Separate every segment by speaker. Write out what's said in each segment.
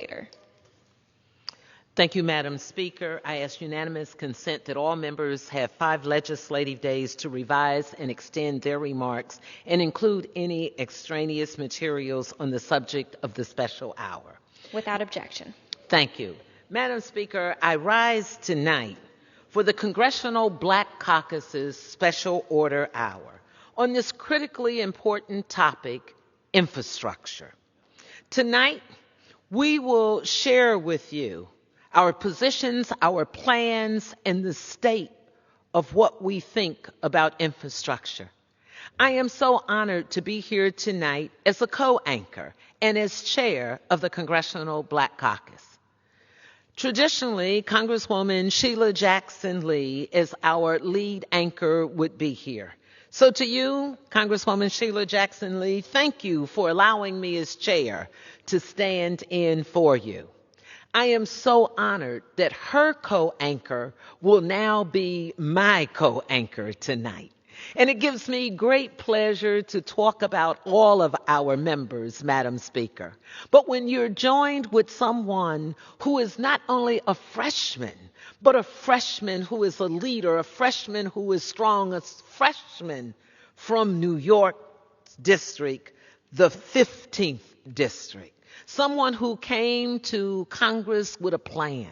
Speaker 1: later.
Speaker 2: Thank you, Madam Speaker. I ask unanimous consent that all members have 5 legislative days to revise and extend their remarks and include any extraneous materials on the subject of the special hour.
Speaker 1: Without objection.
Speaker 2: Thank you. Madam Speaker, I rise tonight for the Congressional Black Caucus's Special Order Hour on this critically important topic, infrastructure. Tonight, we will share with you our positions, our plans, and the state of what we think about infrastructure. I am so honored to be here tonight as a co-anchor and as chair of the Congressional Black Caucus. Traditionally, Congresswoman Sheila Jackson Lee, as our lead anchor, would be here. So to you, Congresswoman Sheila Jackson Lee, thank you for allowing me as chair to stand in for you. I am so honored that her co-anchor will now be my co-anchor tonight. And it gives me great pleasure to talk about all of our members, Madam Speaker. But when you're joined with someone who is not only a freshman, but a freshman who is a leader, a freshman who is strong, a freshman from New York District, the 15th District, someone who came to Congress with a plan.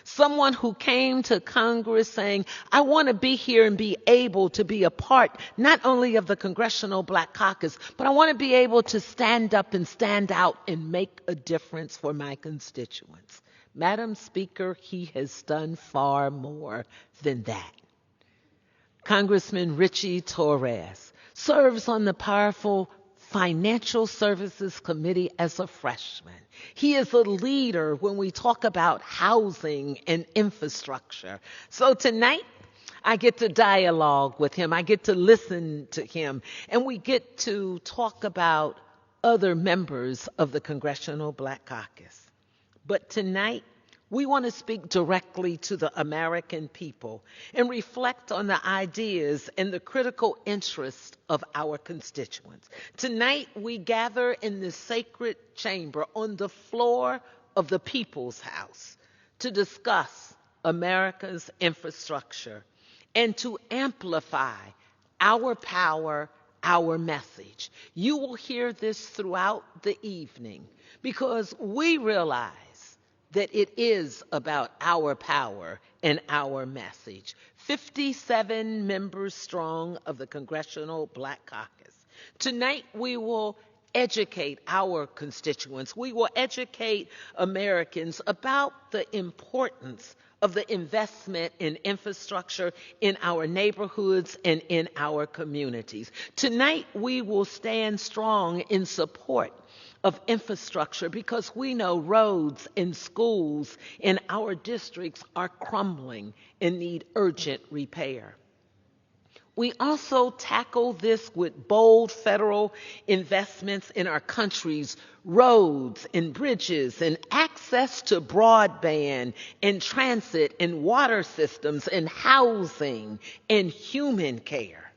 Speaker 2: Someone who came to Congress saying, I want to be here and be able to be a part not only of the Congressional Black Caucus, but I want to be able to stand up and stand out and make a difference for my constituents. Madam Speaker, he has done far more than that. Congressman Richie Torres serves on the powerful Financial Services Committee as a freshman. He is a leader when we talk about housing and infrastructure. So tonight, I get to dialogue with him. I get to listen to him. And we get to talk about other members of the Congressional Black Caucus. But tonight, we want to speak directly to the American people and reflect on the ideas and the critical interests of our constituents. Tonight, we gather in this sacred chamber on the floor of the People's House to discuss America's infrastructure and to amplify our power, our message. You will hear this throughout the evening because we realize that it is about our power and our message. 57 members strong of the Congressional Black Caucus. Tonight we will educate our constituents. We will educate Americans about the importance of the investment in infrastructure in our neighborhoods and in our communities. Tonight we will stand strong in support of infrastructure because we know roads and schools in our districts are crumbling and need urgent repair. We also tackle this with bold federal investments in our country's roads and bridges and access to broadband and transit and water systems and housing and human care.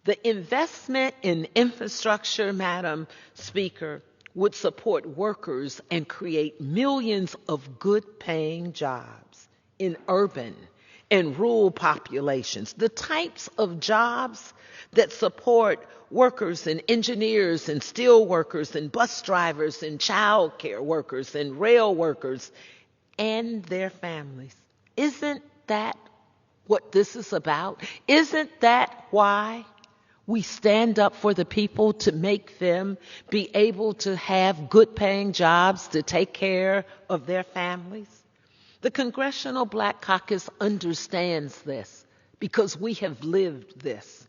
Speaker 2: The investment in infrastructure, Madam Speaker, would support workers and create millions of good-paying jobs in urban and rural populations, the types of jobs that support workers and engineers and steel workers and bus drivers and child care workers and rail workers and their families. Isn't that what this is about? Isn't that why we stand up for the people to make them be able to have good-paying jobs to take care of their families? The Congressional Black Caucus understands this because we have lived this.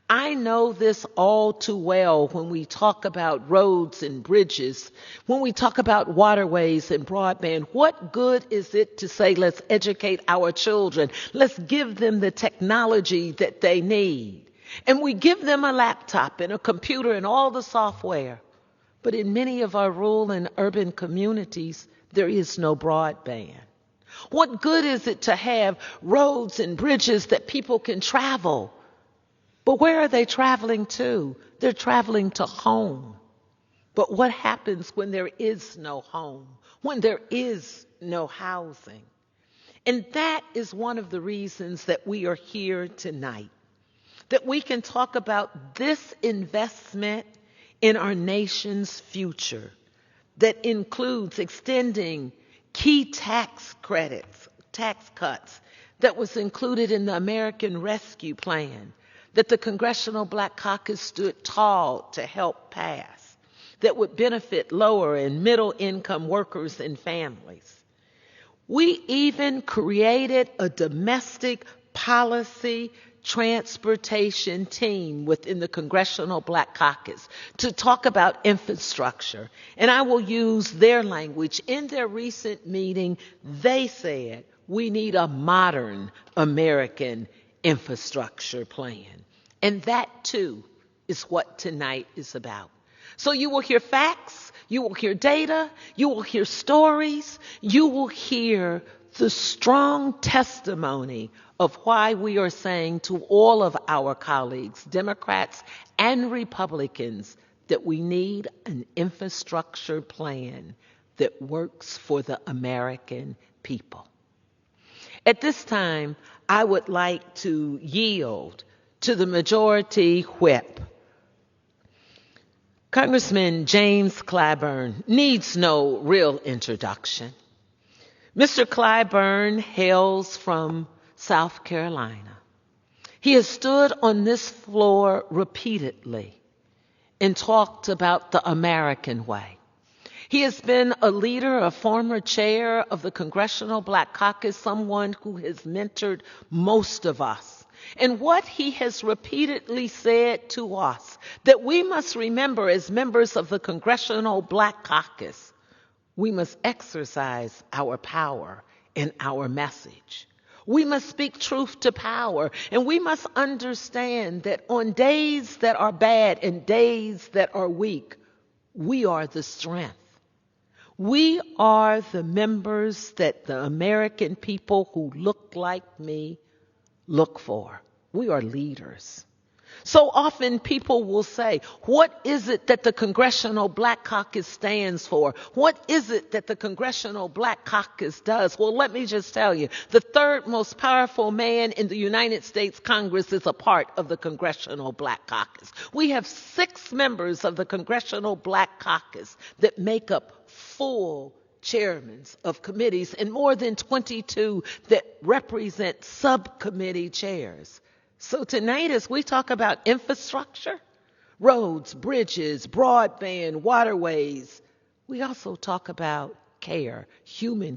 Speaker 2: I know this all too well when we talk about roads and bridges, when we talk about waterways and broadband. What good is it to say, let's educate our children, let's give them the technology that they need? And we give them a laptop and a computer and all the software. But in many of our rural and urban communities, there is no broadband. What good is it to have roads and bridges that people can travel? But where are they traveling to? They're traveling to home. But what happens when there is no home, when there is no housing? And that is one of the reasons that we are here tonight, that we can talk about this investment in our nation's future that includes extending key tax credits, tax cuts that was included in the American Rescue Plan, that the Congressional Black Caucus stood tall to help pass, that would benefit lower and middle income workers and families. We even created a domestic policy transportation team within the Congressional Black Caucus to talk about infrastructure. And I will use their language. In their recent meeting, they said we need a modern American infrastructure plan. And that too is what tonight is about. So you will hear facts, you will hear data, you will hear stories, you will hear the strong testimony of why we are saying to all of our colleagues, Democrats and Republicans, that we need an infrastructure plan that works for the American people. At this time, I would like to yield to the Majority Whip. Congressman James Clyburn needs no real introduction. Mr. Clyburn hails from South Carolina. He has stood on this floor repeatedly and talked about the American way. He has been a leader, a former chair of the Congressional Black Caucus, someone who has mentored most of us. And what he has repeatedly said to us, that we must remember as members of the Congressional Black Caucus, we must exercise our power and our message. We must speak truth to power, and we must understand that on days that are bad and days that are weak, we are the strength. We are the members that the American people who look like me look for. We are leaders. So often people will say, what is it that the Congressional Black Caucus stands for? What is it that the Congressional Black Caucus does? Well, let me just tell you, the third most powerful man in the United States Congress is a part of the Congressional Black Caucus. We have 6 members of the Congressional Black Caucus that make up full chairmen of committees and more than 22 that represent subcommittee chairs. So tonight, as we talk about infrastructure, roads, bridges, broadband, waterways, we also talk about care, human